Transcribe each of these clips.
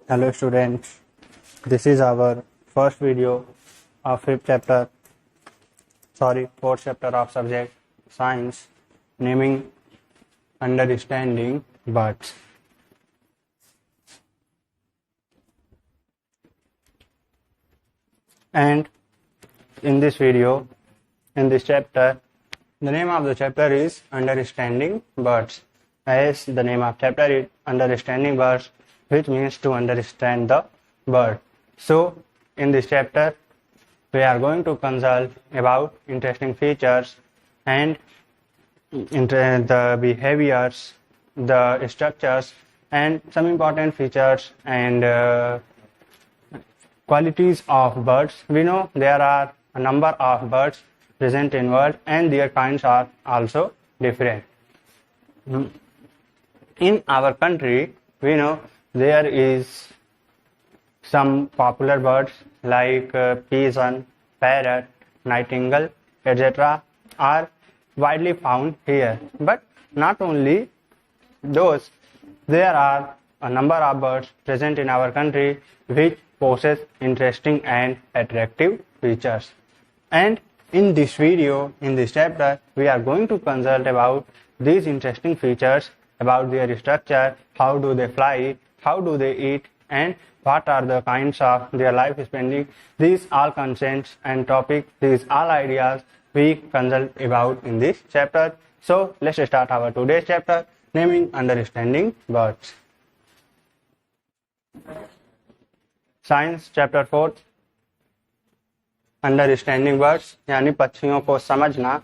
Hello students, this is our first video of fourth chapter of subject science, naming, understanding birds. And in this video, in this chapter, the name of the chapter is Understanding Birds. As the name of chapter is Understanding Birds, which means to understand the bird. So, in this chapter, we are going to consult about interesting features and the behaviors, the structures, and some important features and qualities of birds. We know there are a number of birds present in world and their kinds are also different. In our country, we know there is some popular birds like pigeon, parrot, nightingale, etc. are widely found here. But not only those, there are a number of birds present in our country which possess interesting and attractive features. And in this video, in this chapter, we are going to consult about these interesting features, about their structure, how do they fly, how do they eat, and what are the kinds of their life spending. These all concepts and topics, these all ideas we consult about in this chapter. So let's start our today's chapter, naming, understanding birds. Science chapter 4 understanding birds यानी पक्षियों को समझना,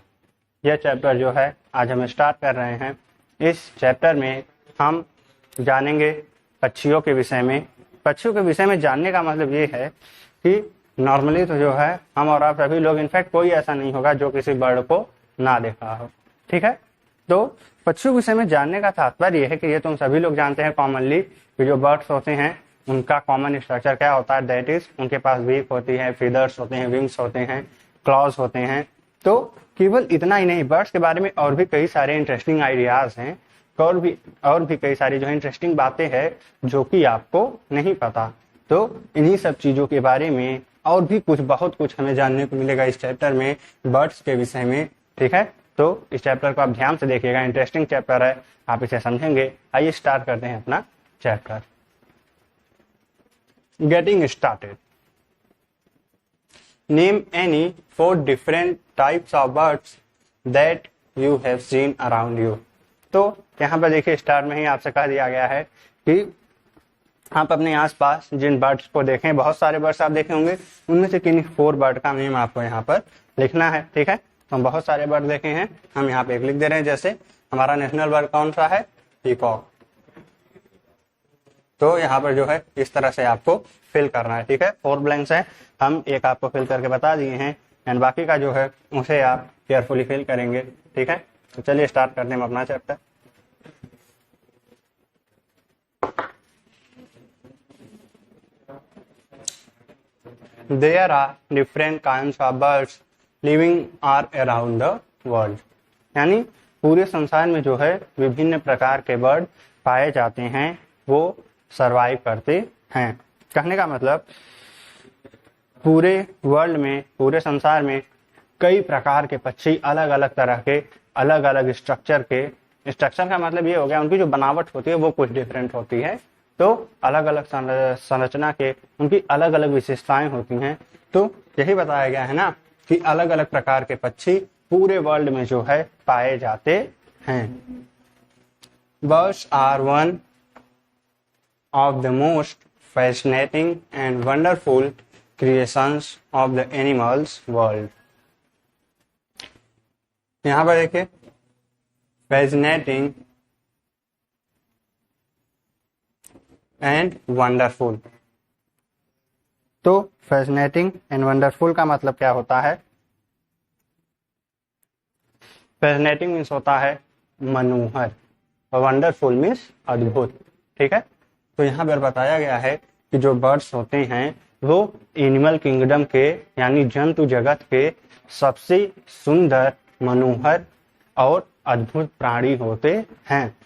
यह chapter जो है आज हम start कर रहे हैं। इस चैप्टर में हम जानेंगे पक्षियों के विषय में। पक्षियों के विषय में जानने का मतलब ये है कि नॉर्मली तो जो है हम और आप सभी लोग, इनफैक्ट कोई ऐसा नहीं होगा जो किसी बर्ड को ना देखा हो, ठीक है। तो पक्षियों के विषय में जानने का तात्पर्य यह है कि ये तुम सभी लोग जानते हैं कॉमनली कि जो बर्ड्स होते हैं उनका कॉमन स्ट्रक्चर क्या होता है, दैट इज उनके पास बीक होती है, फीदर्स होते हैं, विंग्स होते हैं, क्लॉज होते हैं। तो केवल इतना ही नहीं, बर्ड्स के बारे में और भी कई सारे इंटरेस्टिंग आइडियाज हैं, और भी कई सारी जो इंटरेस्टिंग बातें हैं जो कि आपको नहीं पता। तो इन्हीं सब चीजों के बारे में और भी कुछ, बहुत कुछ हमें जानने को मिलेगा इस चैप्टर में बर्ड्स के विषय में, ठीक है। तो इस चैप्टर को आप ध्यान से देखिएगा, इंटरेस्टिंग चैप्टर है, आप इसे समझेंगे। आइए स्टार्ट करते हैं अपना chapter. Getting started. Name any 4 different types of birds that you have seen around you. तो यहाँ पर देखिए स्टार्ट में ही आपसे कह दिया गया है कि आप अपने आसपास जिन बर्ड्स को देखें, बहुत सारे बर्ड्स आप देखे होंगे, उनमें से किन्हीं 4 बर्ड का नेम आपको यहाँ पर लिखना है, ठीक है। तो हम बहुत सारे बर्ड देखे हैं, हम यहाँ पे एक लिख दे रहे हैं। जैसे हमारा नेशनल बर्ड कौन सा है, पीकॉक। तो यहाँ पर जो है इस तरह से आपको फिल करना है, ठीक है। 4 ब्लैंक्स है, हम एक आपको फिल करके बता दिए हैं एंड बाकी का जो है उसे आप केयरफुली फिल करेंगे, ठीक है। तो चलिए स्टार्ट करते हैं अपना chapter. There are different kinds of birds living all around the world. यानी पूरे संसार में जो है विभिन्न प्रकार के बर्ड पाए जाते हैं, वो सरवाइव करते हैं। कहने का मतलब पूरे वर्ल्ड में, पूरे संसार में कई प्रकार के पक्षी अलग अलग तरह के, अलग अलग स्ट्रक्चर का मतलब ये हो गया उनकी जो बनावट होती है वो कुछ डिफरेंट होती है। तो अलग अलग संरचना के उनकी अलग अलग विशेषताएं होती हैं। तो यही बताया गया है ना कि अलग अलग प्रकार के पक्षी पूरे वर्ल्ड में जो है पाए जाते हैं। Birds are one of the most fascinating and wonderful creations of the animals world. यहाँ पर देखिए fascinating and wonderful। तो fascinating and wonderful का मतलब क्या होता है? fascinating मीन्स होता है मनोहर और wonderful मीन्स अद्भुत, ठीक है। तो यहाँ पर बताया गया है कि जो बर्ड्स होते हैं वो एनिमल किंगडम के यानी जंतु जगत के सबसे सुंदर, मनोहर और अद्भुत प्राणी होते हैं।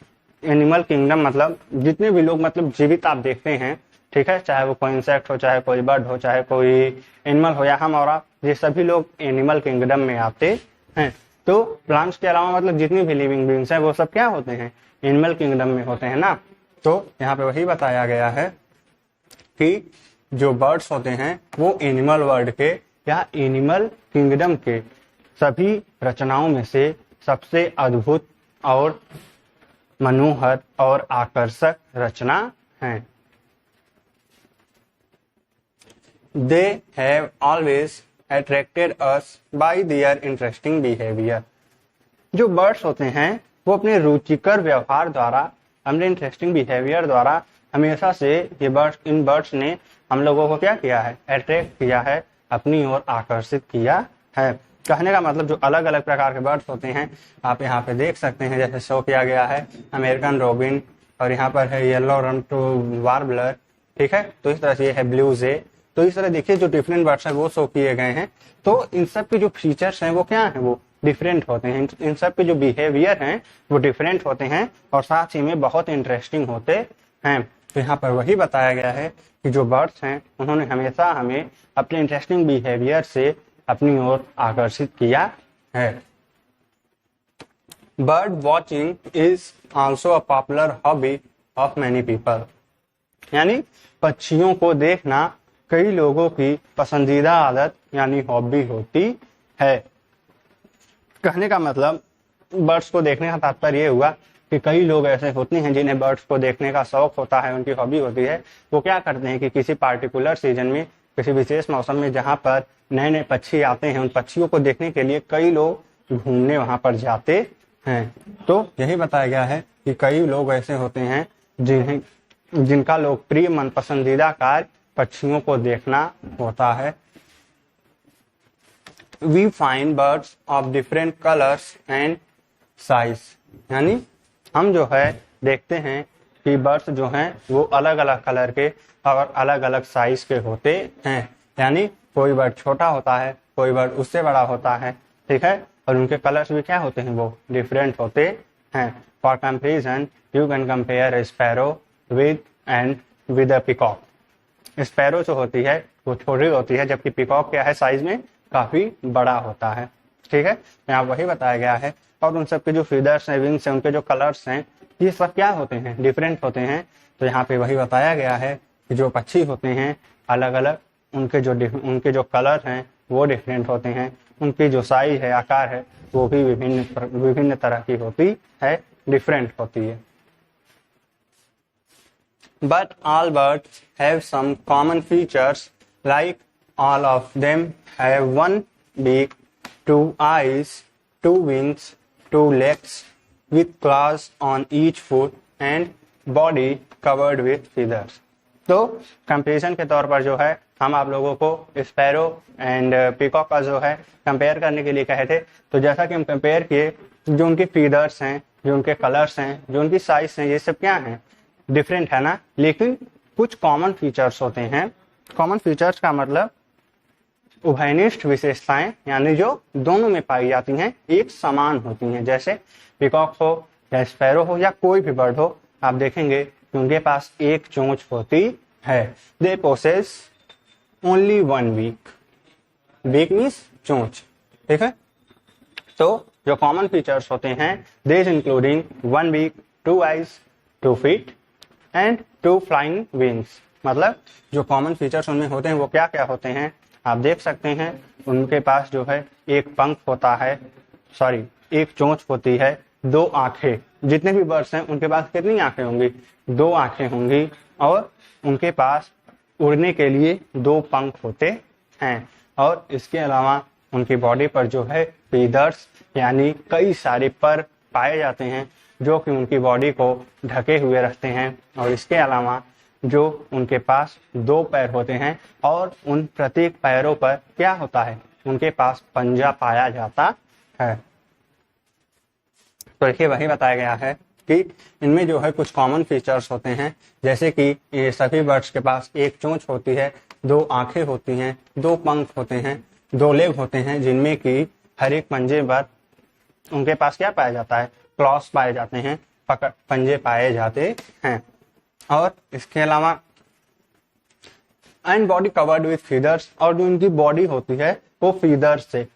एनिमल किंगडम मतलब जितने भी लोग मतलब जीवित आप देखते हैं, ठीक है, चाहे वो कोई इंसेक्ट हो, चाहे कोई बर्ड हो, चाहे कोई एनिमल हो, या हम और आप, ये सभी लोग एनिमल किंगडम में आते हैं। तो प्लांट्स के अलावा मतलब जितनी भी लिविंग बींग्स हैं वो सब क्या होते हैं, एनिमल किंगडम में होते हैं ना। तो यहाँ पे वही बताया गया है कि जो बर्ड्स होते हैं वो एनिमल वर्ल्ड के या एनिमल किंगडम के सभी रचनाओं में से सबसे अद्भुत और मनोहर और आकर्षक रचना है। They have always attracted us by their interesting behavior. जो बर्ड्स होते हैं वो अपने रुचिकर व्यवहार द्वारा, अपने इंटरेस्टिंग बिहेवियर द्वारा हमेशा से इन बर्ड्स ने हम लोगों को क्या किया है, अट्रैक्ट किया है, अपनी ओर आकर्षित किया है। कहने का मतलब जो अलग अलग प्रकार के बर्ड्स होते हैं आप यहाँ पे देख सकते हैं, जैसे शो किया गया है अमेरिकन रोबिन, और यहाँ पर है येलो रंटो वार्बलर, ठीक है। तो इस तरह से ये है ब्लू जे। तो इस तरह देखिए जो डिफरेंट बर्ड्स हैं वो शो किए गए हैं। तो इन सब के जो फीचर्स हैं वो क्या है, वो डिफरेंट होते हैं। इन सब के जो बिहेवियर हैं वो डिफरेंट होते हैं और साथ ही में बहुत इंटरेस्टिंग होते हैं। तो यहाँ पर वही बताया गया है कि जो बर्ड्स हैं उन्होंने हमेशा हमें अपने इंटरेस्टिंग बिहेवियर से अपनी ओर आकर्षित किया है। Bird watching is also a popular hobby of many people. यानी पक्षियों को देखना कई लोगों की पसंदीदा आदत यानी हॉबी होती है। कहने का मतलब बर्ड्स को देखने का तात्पर्य ये हुआ कि कई लोग ऐसे होते हैं जिन्हें बर्ड्स को देखने का शौक होता है, उनकी हॉबी होती है। वो क्या करते हैं कि किसी पार्टिकुलर सीजन में, किसी विशेष मौसम में जहां पर नए नए पक्षी आते हैं, उन पक्षियों को देखने के लिए कई लोग घूमने वहां पर जाते हैं। तो यही बताया गया है कि कई लोग ऐसे होते हैं जिनका लोकप्रिय मन पसंदीदा कार्य पक्षियों को देखना होता है। We find birds of different colors and size। यानी हम जो है देखते हैं कि बर्ड्स जो हैं वो अलग अलग कलर के और अलग अलग साइज के होते हैं। यानी कोई बर्ड छोटा होता है, कोई बर्ड उससे बड़ा होता है, ठीक है। और उनके कलर्स भी क्या होते हैं, वो डिफरेंट होते हैं। For comparison you can compare sparrow with a peacock. Sparrow जो होती है वो छोटी होती है, जबकि पिकॉक क्या है, साइज में काफी बड़ा होता है, ठीक है। यहाँ वही बताया गया है। और उन सब के जो फीदर्स हैं, विंग्स हैं, उनके जो कलर्स हैं, ये सब क्या होते हैं, डिफरेंट होते हैं। तो यहाँ पे वही बताया गया है कि जो पक्षी होते हैं अलग अलग, उनके जो कलर हैं वो डिफरेंट होते हैं, उनकी जो साइज है, आकार है, वो भी विभिन्न तरह की होती है, डिफरेंट होती है। But all birds have some common features, like all of them have one beak, two eyes, two wings, two legs, with claws on each foot and body covered with feathers। तो comparison के तौर पर जो है हम आप लोगों को स्पैरो एंड पीकॉक का जो है कंपेयर करने के लिए कहे थे। तो जैसा कि हम कंपेयर किए, जो उनके फीदर्स हैं, जो उनके कलर्स हैं, जो उनकी साइज हैं, ये सब क्या हैं, डिफरेंट है ना। लेकिन कुछ कॉमन फीचर्स होते हैं। कॉमन फीचर्स का मतलब उभयनिष्ठ विशेषताएं, यानी जो दोनों में पाई जाती हैं, एक समान होती हैं। जैसे पिकॉक हो या स्पैरो हो या कोई भी बर्ड हो, आप देखेंगे कि उनके पास एक चोंच होती है। They possess only one beak. Beak means चोंच, ठीक है। तो जो कॉमन फीचर्स होते हैं, this including one beak, two eyes, two feet and two flying wings. मतलब जो कॉमन फीचर्स उनमें होते हैं वो क्या क्या होते हैं, आप देख सकते हैं। उनके पास जो है एक पंख होता है, एक चोंच होती है, दो आंखें। जितने भी बर्ड्स हैं उनके पास कितनी आंखें होंगी, दो आंखें होंगी। और उनके पास उड़ने के लिए दो पंख होते हैं। और इसके अलावा उनकी बॉडी पर जो है फीदर्स यानी कई सारे पर पाए जाते हैं, जो कि उनकी बॉडी को ढके हुए रखते हैं। और इसके अलावा जो उनके पास दो पैर होते हैं और उन प्रत्येक पैरों पर क्या होता है, उनके पास पंजा पाया जाता है। तो देखिए वही बताया गया है कि इनमें जो है कुछ कॉमन फीचर्स होते हैं, जैसे कि ये सभी बर्ड्स के पास एक चोंच होती है, दो आंखें होती हैं, दो पंख होते हैं, दो लेग होते हैं, जिनमें कि हर एक पंजे पर उनके पास क्या पाया जाता है, क्लॉस पाए जाते हैं, पंजे पाए जाते हैं। और इसके अलावा and body covered with feathers, और जो इनकी बॉडी होती है वो फीदर से,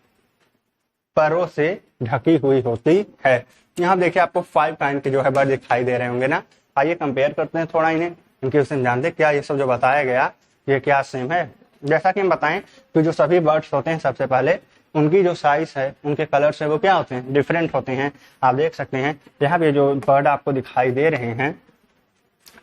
परों से ढकी हुई होती है। यहाँ देखिए आपको 5 काइंड के जो है बर्ड दिखाई दे रहे होंगे ना। आइए कंपेयर करते हैं थोड़ा इन्हें, इनके विषय में जानते क्या ये सब जो बताया गया ये क्या सेम है। जैसा कि हम बताएं कि जो सभी बर्ड्स होते हैं सबसे पहले उनकी जो साइज है, उनके कलर्स है वो क्या होते हैं, डिफरेंट होते हैं। आप देख सकते हैं यहाँ पे जो बर्ड आपको दिखाई दे रहे हैं,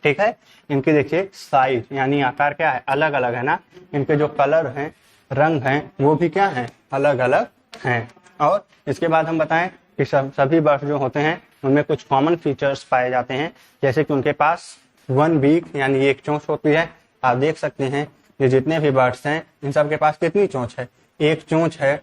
ठीक है, इनके देखिए साइज यानी आकार क्या है, अलग अलग है ना। इनके जो कलर हैं, रंग हैं, वो भी क्या है, अलग अलग हैं। और इसके बाद हम बताएं कि सभी बर्ड्स जो होते हैं उनमें कुछ कॉमन फीचर्स पाए जाते हैं, जैसे कि उनके पास 1 बीक यानी एक चोंच होती है। आप देख सकते हैं ये जितने भी बर्ड्स हैं इन सब के पास कितनी चोंच है, एक चोंच है।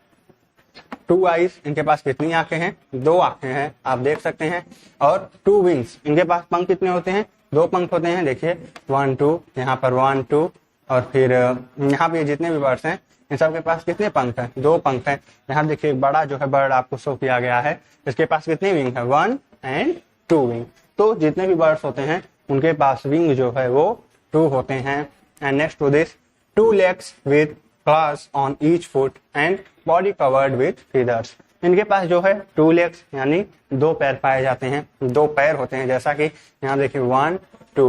2 आइज, इनके पास कितनी आंखें हैं, 2 आंखें हैं, आप देख सकते हैं। और 2 विंग्स, इनके पास पंख कितने होते हैं, 2 पंख होते हैं। देखिए 1 2, यहाँ पर 1 2, और फिर यहाँ पे जितने भी बर्ड्स हैं इन सब के पास कितने पंख हैं, 2 पंख हैं। यहाँ देखिए बड़ा जो है बर्ड आपको शो किया गया है, इसके पास कितने विंग है, 1 एंड 2 विंग। तो जितने भी बर्ड्स होते हैं उनके पास विंग जो है वो 2 होते हैं। And next to this 2 legs with claws on each foot and body covered with feathers। इनके पास जो है 2 legs यानी 2 पैर पाए जाते हैं, 2 पैर होते हैं। जैसा कि यहाँ देखिए 1 2,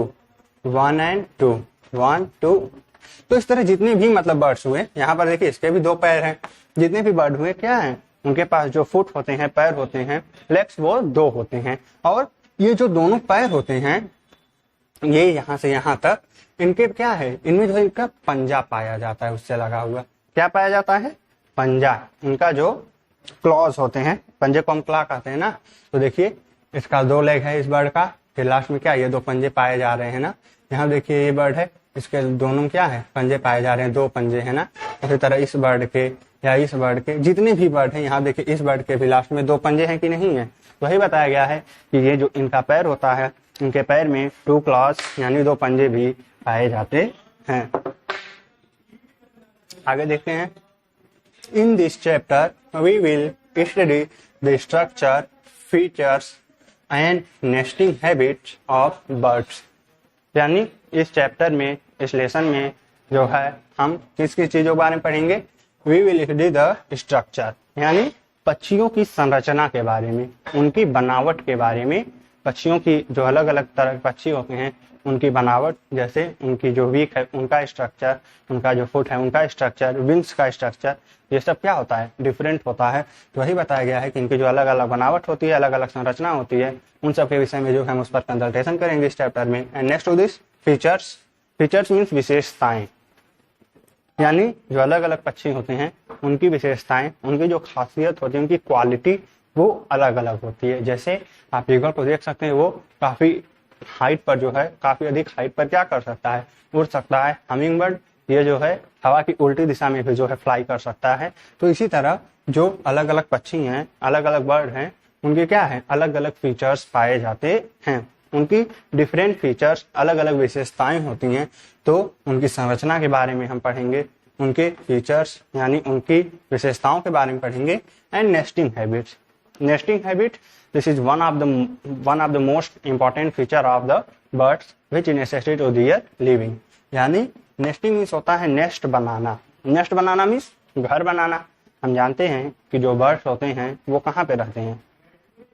1 एंड 2, 1 2। तो इस तरह जितने भी मतलब बर्ड्स हुए, यहाँ पर देखिए इसके भी 2 पैर हैं। जितने भी बर्ड हुए क्या है, उनके पास जो फुट होते हैं, पैर होते हैं, लेग्स वो 2 होते हैं। और ये जो दोनों पैर होते हैं ये यहाँ से यहाँ तक इनके क्या है, इनमें जो इनका पंजा पाया जाता है, उससे लगा हुआ क्या पाया जाता है, पंजा। इनका जो क्लॉज होते हैं, पंजे को हम क्लॉ कहते हैं ना। तो देखिए इसका 2 लेग है इस बर्ड का, फिर लास्ट में क्या ये 2 पंजे पाए जा रहे हैं ना। यहाँ देखिए ये बर्ड है, इसके दोनों क्या है, पंजे पाए जा रहे हैं, 2 पंजे है ना। इसी तरह इस बर्ड के या इस बर्ड के जितने भी बर्ड हैं, यहाँ देखिए इस बर्ड के भी लास्ट में 2 पंजे हैं कि नहीं है। वही बताया गया है कि ये जो इनका पैर होता है, इनके पैर में 2 क्लॉज यानी 2 पंजे भी पाए जाते हैं। आगे देखते हैं। In this chapter we will study the structure, features and nesting habits of birds. यानी इस चैप्टर में, इस लेसन में जो है हम किस किस चीजों के बारे में पढ़ेंगे, we will study the structure यानी पक्षियों की संरचना के बारे में, उनकी बनावट के बारे में। पक्षियों की जो अलग अलग तरह के पक्षी होते हैं उनकी बनावट, जैसे उनकी जो वीक है उनका स्ट्रक्चर, उनका जो फुट है उनका स्ट्रक्चर, विंग्स का स्ट्रक्चर, ये सब क्या होता है, डिफरेंट होता है। तो वही बताया गया है कि इनकी जो अलग अलग बनावट होती है, अलग अलग संरचना होती है, उन सब के विषय में जो हम उस पर कंसल्टेशन करेंगे इस चैप्टर में। And next to this features. Features means विशेषताएं, यानी जो अलग अलग पक्षी होते हैं उनकी विशेषताएं, उनकी जो खासियत होती है, उनकी क्वालिटी वो अलग अलग होती है। जैसे आप ईगल को देख सकते हैं, वो काफी हाइट पर जो है, काफी अधिक हाइट पर क्या कर सकता है, उड़ सकता है। हमिंग बर्ड ये जो है हवा की उल्टी दिशा में भी जो है फ्लाई कर सकता है। तो इसी तरह जो अलग अलग पक्षी हैं, अलग अलग बर्ड हैं, उनके क्या है, अलग अलग फीचर्स पाए जाते हैं। उनकी डिफरेंट फीचर्स, अलग अलग विशेषताएं होती हैं। तो उनकी संरचना के बारे में हम पढ़ेंगे, उनके फीचर्स यानी उनकी विशेषताओं के बारे में पढ़ेंगे। And nesting habits. Nesting habit, this is one of the most important feature of the birds which is necessary to their living। यानी नेस्टिंग मीन्स होता है नेस्ट बनाना। नेस्ट बनाना मीन्स घर बनाना। हम जानते हैं कि जो बर्ड्स होते हैं वो कहाँ पे रहते हैं,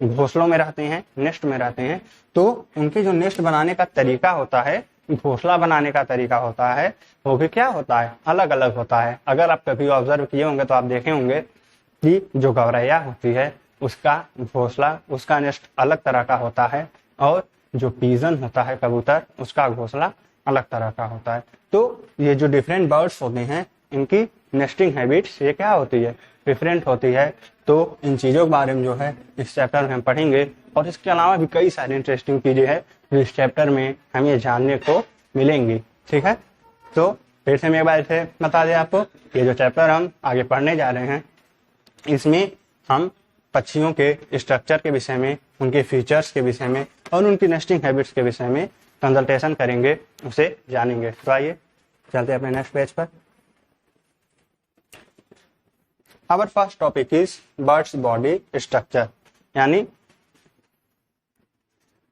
घोंसलों में रहते हैं, नेस्ट में रहते हैं। तो उनके जो नेस्ट बनाने का तरीका होता है, घोंसला बनाने का तरीका होता है, वो भी क्या होता है, अलग अलग होता है। अगर आप कभी ऑब्जर्व किए होंगे तो आप देखे होंगे कि जो गौरैया होती है उसका घोंसला, उसका नेस्ट अलग तरह का होता है, और जो पीजन होता है कबूतर, उसका घोंसला अलग तरह का होता है। तो ये जो डिफरेंट बर्ड्स होते हैं इनकी नेस्टिंग हैबिट्स ये क्या होती है, डिफरेंट होती है। तो इन चीजों के बारे में जो है इस चैप्टर में हम पढ़ेंगे। और इसके अलावा भी कई सारी इंटरेस्टिंग चीजें हैं जो इस चैप्टर में हमें जानने को मिलेंगी। ठीक है, तो फिर से मैं एक बार से बता दें आपको, ये जो चैप्टर हम आगे पढ़ने जा रहे हैं इसमें हम पक्षियों के स्ट्रक्चर के विषय में, उनके फीचर्स के विषय में और उनकी नेस्टिंग हैबिट्स के विषय में कंसल्टेशन करेंगे, उसे जानेंगे। तो आइए चलते हैं अपने नेक्स्ट पेज पर। Our first topic is birds body structure, यानी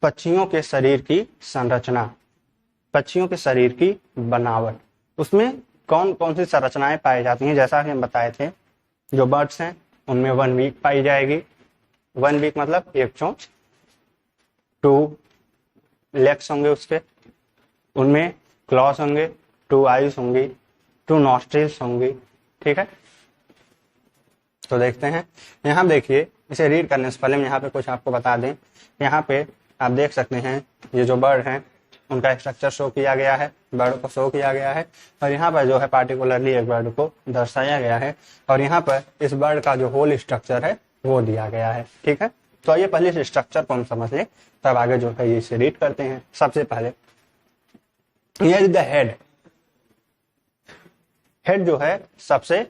पक्षियों के शरीर की संरचना, पक्षियों के शरीर की बनावट। उसमें कौन कौन सी संरचनाएं पाई जाती हैं। जैसा कि हम बताए थे, जो बर्ड्स हैं उनमें 1 वीक पाई जाएगी। 1 वीक मतलब एक चोंच, 2 लेग्स होंगे उसके, उनमें क्लॉस होंगे, 2 आईज होंगी, 2 नॉस्ट्रिल्स होंगी। ठीक है, तो देखते हैं। यहाँ देखिए, इसे रीड करने से पहले हम यहाँ पे कुछ आपको बता दें। यहाँ पे आप देख सकते हैं ये जो बर्ड हैं उनका स्ट्रक्चर शो किया गया है, बर्ड को शो किया गया है, और यहाँ पर जो है पार्टिकुलरली एक बर्ड को दर्शाया गया है, और यहाँ पर इस बर्ड का जो होल स्ट्रक्चर है वो दिया गया है। ठीक है, तो आइए पहले इस स्ट्रक्चर को हम समझ लें, तब आगे जो है ये इसे रीड करते हैं। सबसे पहले here is the head. Head जो है सबसे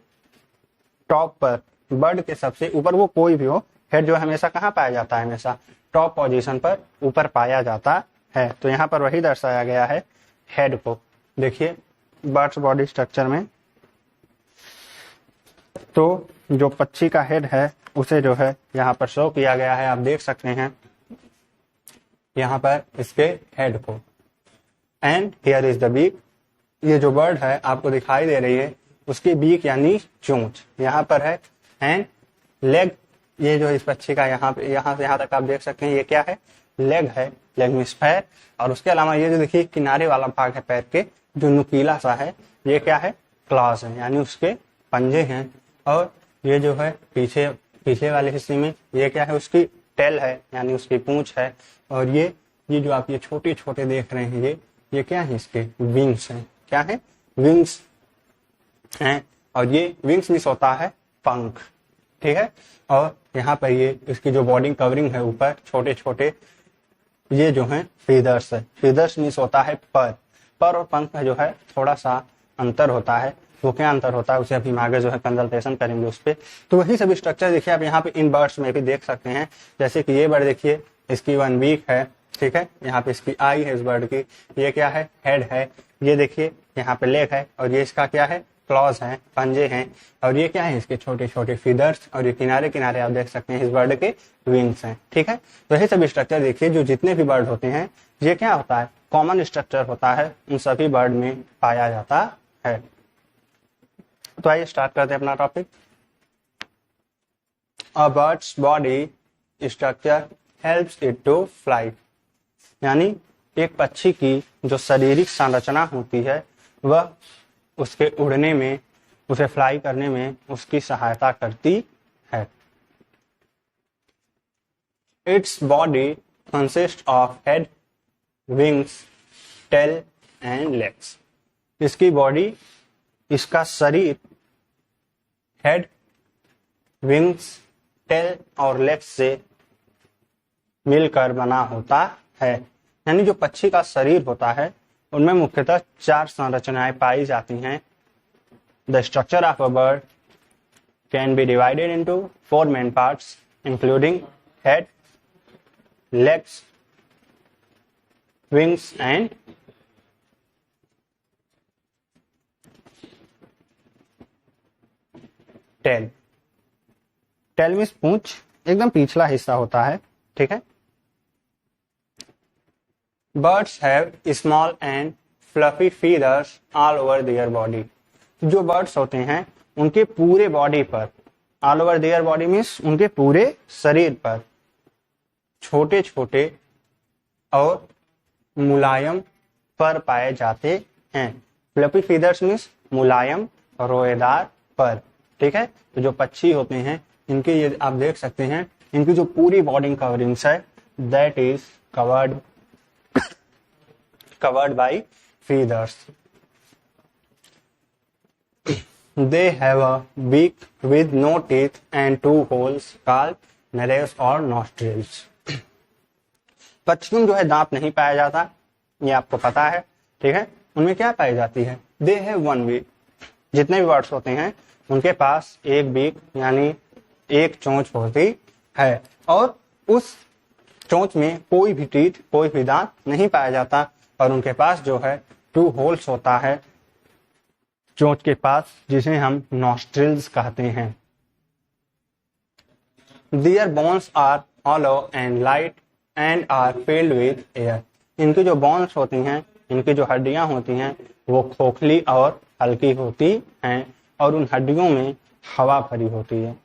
टॉप पर, बर्ड के सबसे ऊपर, वो कोई भी हो, हेड जो हमेशा कहाँ पाया जाता है, हमेशा टॉप पोजीशन पर ऊपर पाया जाता है। तो यहाँ पर वही दर्शाया गया है हेड को। देखिए बर्ड्स बॉडी स्ट्रक्चर में, तो जो पक्षी का हेड है उसे जो है यहाँ पर शो किया गया है। आप देख सकते हैं यहाँ पर इसके हेड को। And here is the beak. ये जो बर्ड है आपको दिखाई दे रही है, उसकी बीक यानी चोंच यहाँ पर है। एंड लेग, ये जो इस पक्षी का यहाँ से यहाँ तक आप देख सकते हैं, ये क्या है, लेग है, लेग मीन्स पैर। और उसके अलावा ये जो देखिए किनारे वाला भाग है पैर के, जो नुकीला सा है, ये क्या है, क्लॉज है, यानी उसके पंजे हैं। और ये जो है पीछे वाले हिस्से में ये क्या है, उसकी टेल है, यानी उसकी पूंछ है। और ये जो आप ये छोटे छोटे देख रहे हैं, ये क्या है, इसके विंग्स हैं। क्या है, विंग्स हैं। और ये विंग्स मीन्स होता है पंख। ठीक है, और यहाँ पर ये इसकी जो बॉडी कवरिंग है ऊपर छोटे छोटे, ये जो है फीदर्स है। फीदर्स मीन्स होता है पर और पंख का जो है थोड़ा सा अंतर होता है। वो क्या अंतर होता है उसे अभी हम आगे जो है कंसल्टेशन करेंगे उस पर। तो वही सभी स्ट्रक्चर देखिए आप यहाँ पे इन बर्ड्स में भी देख सकते हैं। जैसे कि ये बर्ड देखिए, इसकी 1 वीक है। ठीक है, यहाँ पे इसकी आई है इस बर्ड की, ये क्या है, हेड है। ये देखिए यहाँ पे लेग है, और ये इसका क्या है, क्लॉज हैं, पंजे हैं। और ये क्या है, इसके छोटे छोटे फीदर्स, और ये किनारे किनारे आप देख सकते हैं इस बर्ड के विंग्स हैं। ठीक है, तो यही सब स्ट्रक्चर देखिए, जो जितने भी बर्ड होते हैं ये क्या होता है, कॉमन स्ट्रक्चर होता है, उन सभी बर्ड में पाया जाता है। तो आइए स्टार्ट करते हैं अपना topic. A birds body structure helps it to fly, यानी एक पक्षी की जो शारीरिक संरचना होती है वह उसके उड़ने में, उसे फ्लाई करने में उसकी सहायता करती है। Its body consist of head, wings, tail and legs. इसकी बॉडी, इसका शरीर हेड, विंग्स, टेल और लेग्स से मिलकर बना होता है। यानी जो पक्षी का शरीर होता है उनमें मुख्यतः 4 संरचनाएं पाई जाती हैं। The structure of a bird can be divided into 4 main parts including head, legs, wings and tail. Tail means पूंछ, एकदम पिछला हिस्सा होता है। ठीक है, birds have small and fluffy feathers all over their body. जो बर्ड्स होते हैं उनके पूरे बॉडी पर, all over their body means उनके पूरे शरीर पर छोटे छोटे और मुलायम पर पाए जाते हैं। फ्लफी फीदर्स मीन्स मुलायम रोएदार पर। ठीक है, तो जो पक्षी होते हैं इनके ये आप देख सकते हैं, इनकी जो पूरी बॉडी कवरिंग्स है that is covered by feathers. They have a beak with no teeth and 2 holes called nares or nostrils. पक्षियों में जो है दांत नहीं पाया जाता, ये आपको पता है। ठीक है, उनमें क्या पाई जाती है, दे हैव 1 beak। जितने भी बर्ड्स होते हैं उनके पास एक बीक यानी एक चोंच होती है, और उस चोंच में कोई भी टीथ, कोई भी दांत नहीं पाया जाता। और उनके पास जो है 2 होल्स होता है चोंच के पास, जिसे हम नॉस्ट्रिल्स कहते हैं। Their bones are hollow and light and are filled with air. इनकी जो बोन्स होती हैं इनकी जो हड्डियां होती हैं वो खोखली और हल्की होती हैं और उन हड्डियों में हवा भरी होती है।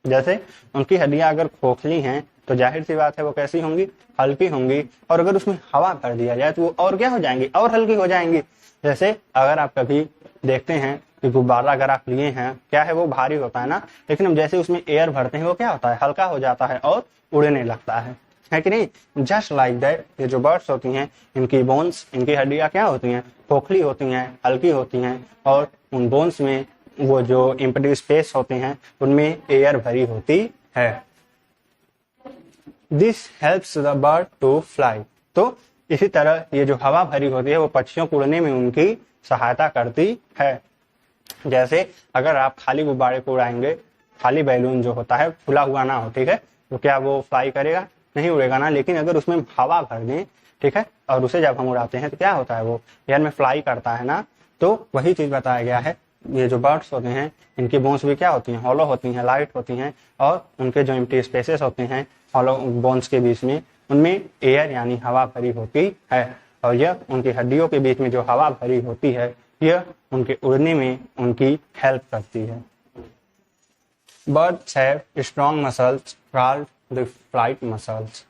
जैसे उनकी हड्डियां अगर खोखली हैं तो जाहिर सी बात है वो कैसी होंगी, हल्की होंगी, और अगर उसमें हवा भर दिया जाए तो वो और क्या हो जाएंगी, और हल्की हो जाएंगी। जैसे अगर आप कभी देखते हैं कि गुब्बारा अगर आप लिए हैं, क्या है वो भारी होता है ना, लेकिन हम जैसे उसमें एयर भरते हैं वो क्या होता है, हल्का हो जाता है और उड़ने लगता है कि नहीं। जस्ट लाइक दैट ये जो बर्ड्स होती हैं इनकी बोन्स, इनकी हड्डियां क्या होती हैं, खोखली होती हैं, हल्की होती हैं, और उन बोन्स में वो जो एम्प्टी स्पेस होते हैं उनमें एयर भरी होती है। This helps the bird to fly. तो इसी तरह ये जो हवा भरी होती है वो पक्षियों को उड़ने में उनकी सहायता करती है। जैसे अगर आप खाली गुब्बारे को उड़ाएंगे, खाली बैलून जो होता है फुला हुआ ना हो, ठीक है, तो क्या वो फ्लाई करेगा, नहीं उड़ेगा ना। लेकिन अगर उसमें हवा भर दें, ठीक है, और उसे जब हम उड़ाते हैं तो क्या होता है, वो एयर में फ्लाई करता है ना। तो वही चीज बताया गया है, ये जो बर्ड्स होते हैं इनकी बोन्स भी क्या होती हैं, हॉलो होती हैं, लाइट होती हैं, और उनके जो एम्प्टी स्पेसेस होते हैं हॉलो बोन्स के बीच में, उनमें एयर यानी हवा भरी होती है, और यह उनकी हड्डियों के बीच में जो हवा भरी होती है यह उनके उड़ने में उनकी हेल्प करती है। Birds have strong muscles called the flight muscles.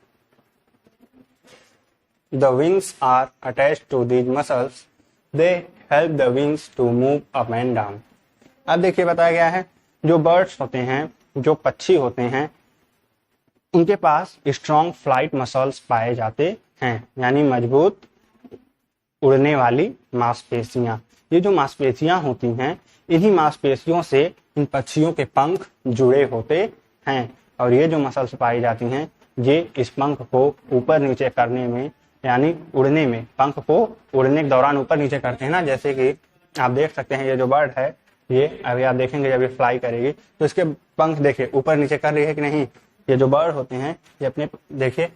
The wings are attached to these muscles. They help the wings to move up and down. अब देखिए बताया गया है जो बर्ड्स होते हैं, जो पक्षी होते हैं, उनके पास स्ट्रॉन्ग फ्लाइट मसल्स पाए जाते हैं, यानी मजबूत उड़ने वाली मांसपेशियां। ये जो मांसपेशियां होती हैं, इन्हीं मांसपेशियों से इन पक्षियों के पंख जुड़े होते हैं, और ये जो मसल्स पाई जाती हैं ये इस पंख को ऊपर नीचे करने में, यानी उड़ने में, पंख को उड़ने के दौरान ऊपर नीचे करते हैं ना। जैसे कि आप देख सकते हैं ये जो बर्ड है, ये अभी आप देखेंगे जब ये फ्लाई करेगी तो इसके पंख देखिए ऊपर नीचे कर रही है कि नहीं। ये जो बर्ड होते हैं ये अपने देखिए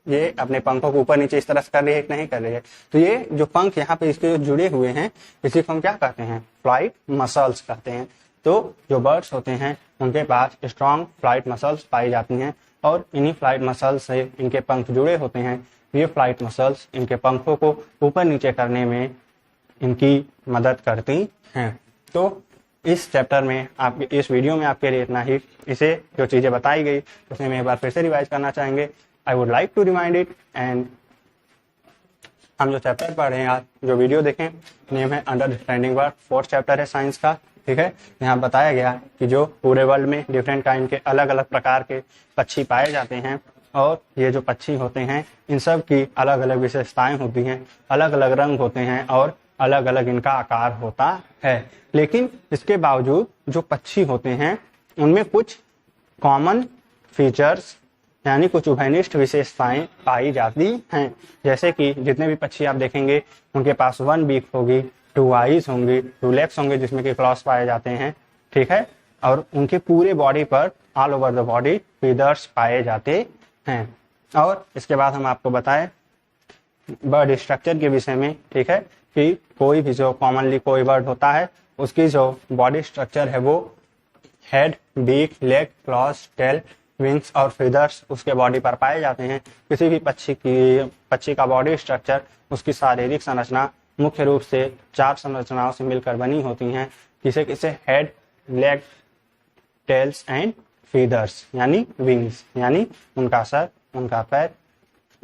ये अपने पंखों को ऊपर नीचे इस तरह से कर रही है कि नहीं कर रही है। तो ये जो पंख यहाँ पे इसके जो जुड़े हुए हैं इसी को हम क्या कहते हैं, फ्लाइट मसल्स कहते हैं। तो जो बर्ड्स होते हैं उनके पास स्ट्रॉन्ग फ्लाइट मसल्स पाई जाती हैं, और इन्हीं फ्लाइट मसल्स से इनके पंख जुड़े होते हैं। ये फ्लाइट मसल्स इनके पंखों को ऊपर नीचे करने में इनकी मदद करती हैं। तो इस चैप्टर में आप, इस वीडियो में आपके लिए इतना ही। इसे जो चीजें बताई गई उसमें मैं एक बार फिर से रिवाइज करना चाहेंगे। I would like to remind it, and हम जो चैप्टर पढ़ रहे हैं आज, जो वीडियो देखें, नेम है अंडरस्टैंडिंग वर्ड, 4th चैप्टर है साइंस का, ठीक है। यहाँ बताया गया कि जो पूरे वर्ल्ड में डिफरेंट काइंड के अलग अलग प्रकार के पक्षी पाए जाते हैं, और ये जो पक्षी होते हैं इन सब की अलग अलग विशेषताएं होती हैं, अलग अलग रंग होते हैं, और अलग अलग इनका आकार होता है। लेकिन इसके बावजूद जो पक्षी होते हैं उनमें कुछ कॉमन फीचर्स, यानी कुछ उभयनिष्ठ विशेषताएं पाई जाती हैं। जैसे कि जितने भी पक्षी आप देखेंगे उनके पास 1 बीक होगी, 2 आईज होंगी, 2 लेग्स होंगे जिसमें कि क्लॉस पाए जाते हैं, ठीक है, और उनके पूरे बॉडी पर, all over the body, feathers पाए जाते हैं। और इसके बाद हम आपको बताएं बर्ड स्ट्रक्चर के विषय में, ठीक है, कि कोई भी जो कॉमनली कोई बर्ड होता है उसकी जो बॉडी स्ट्रक्चर है वो head, beak, leg, claws, tail, wings और फीदर्स उसके बॉडी पर पाए जाते हैं। किसी भी पक्षी का बॉडी स्ट्रक्चर, उसकी शारीरिक संरचना मुख्य रूप से 4 संरचनाओं से मिलकर बनी होती हैं। किसे head, leg, tails and feathers, यानी विंग्स, यानी उनका सर, उनका पैर,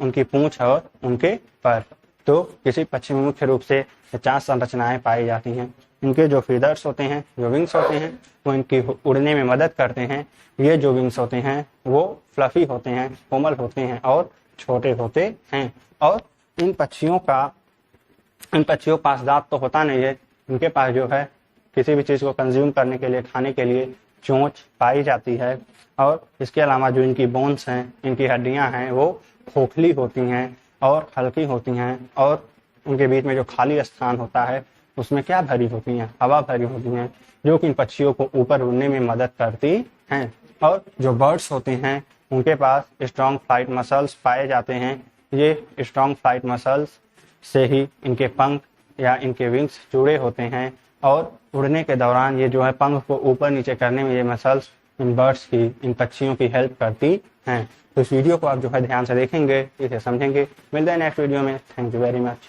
उनकी पूंछ और उनके पर। तो किसी पक्षी में मुख्य रूप से 4 संरचनाएं पाई जाती हैं। इनके जो फीदर्स होते हैं, जो विंग्स होते हैं, वो इनकी उड़ने में मदद करते हैं। ये जो विंग्स होते हैं वो फ्लफी होते हैं, कोमल होते हैं और छोटे होते हैं। और इन पक्षियों के पास दांत तो होता नहीं है, इनके पास जो है किसी भी चीज को कंज्यूम करने के लिए, खाने के लिए चोंच पाई जाती है। और इसके अलावा जो इनकी बोन्स हैं, इनकी हड्डियां हैं, वो खोखली होती हैं और हल्की होती हैं, और उनके बीच में जो खाली स्थान होता है उसमें क्या भरी होती हैं, हवा भरी होती हैं, जो कि इन पक्षियों को ऊपर उड़ने में मदद करती हैं। और जो बर्ड्स होते हैं उनके पास स्ट्रॉन्ग फ्लाइट मसल्स पाए जाते हैं। ये स्ट्रॉन्ग फ्लाइट मसल्स से ही इनके पंख या इनके विंग्स जुड़े होते हैं, और उड़ने के दौरान ये जो है पंख को ऊपर नीचे करने में ये मसल्स इन बर्ड्स की, इन पक्षियों की हेल्प करती हैं। तो इस वीडियो को आप जो है ध्यान से देखेंगे, इसे समझेंगे। मिलते हैं नेक्स्ट वीडियो में। Thank you very much.